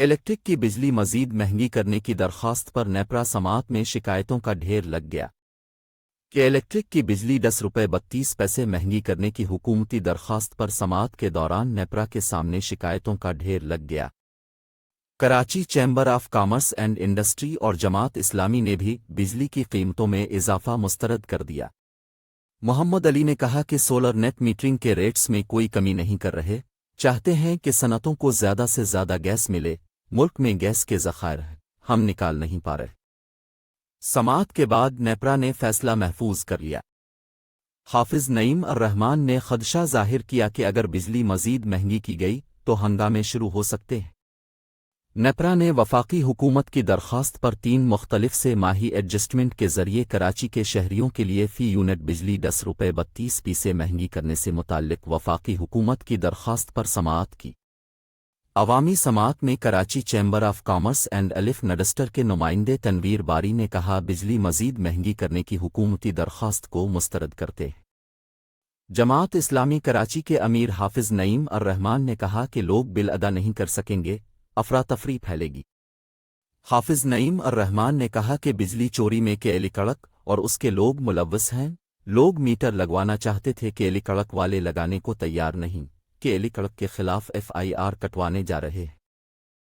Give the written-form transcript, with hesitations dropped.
Electric کی بجلی مزید مہنگی کرنے کی درخواست پر نیپرا سماعت میں شکایتوں کا ڈھیر لگ گیا کہ الیکٹرک کی بجلی 10 روپے 32 پیسے مہنگی کرنے کی حکومتی درخواست پر سماعت کے دوران نیپرا کے سامنے شکایتوں کا ڈھیر لگ گیا۔ Karachi chamber of commerce and industry اور جماعت اسلامی نے بھی بجلی کی قیمتوں میں اضافہ مسترد کر دیا۔ محمد علی نے کہا کہ سولر نیٹ میٹرنگ کے ریٹس میں کوئی کمی نہیں کر رہے، چاہتے ہیں کہ صنعتوں کو زیادہ سے زیادہ گیس ملے، ملک میں گیس کے ذخائر ہیں، ہم نکال نہیں پا رہے۔ سماعت کے بعد نیپرا نے فیصلہ محفوظ کر لیا۔ حافظ نعیم الرحمان نے خدشہ ظاہر کیا کہ اگر بجلی مزید مہنگی کی گئی تو ہنگامے شروع ہو سکتے ہیں۔ نیپرا نے وفاقی حکومت کی درخواست پر 3 مختلف سے ماہی ایڈجسٹمنٹ کے ذریعے کراچی کے شہریوں کے لیے فی یونٹ بجلی 10 روپے 32 پیسے مہنگی کرنے سے متعلق وفاقی حکومت کی درخواست پر سماعت کی۔ عوامی سماعت میں Karachi chamber of commerce and الف نڈسٹر کے نمائندے تنویر باری نے کہا بجلی مزید مہنگی کرنے کی حکومتی درخواست کو مسترد کرتے ہیں۔ جماعت اسلامی کراچی کے امیر حافظ نعیم الرحمان نے کہا کہ لوگ بل ادا نہیں کر سکیں گے، افراتفری پھیلے گی۔ حافظ نعیم الرحمان نے کہا کہ بجلی چوری میں کیلی کڑک اور اس کے لوگ ملوث ہیں، لوگ میٹر لگوانا چاہتے تھے، کیلی کڑک والے لگانے کو تیار نہیں، کیلی کڑک کے خلاف FIR کٹوانے جا رہے ہیں۔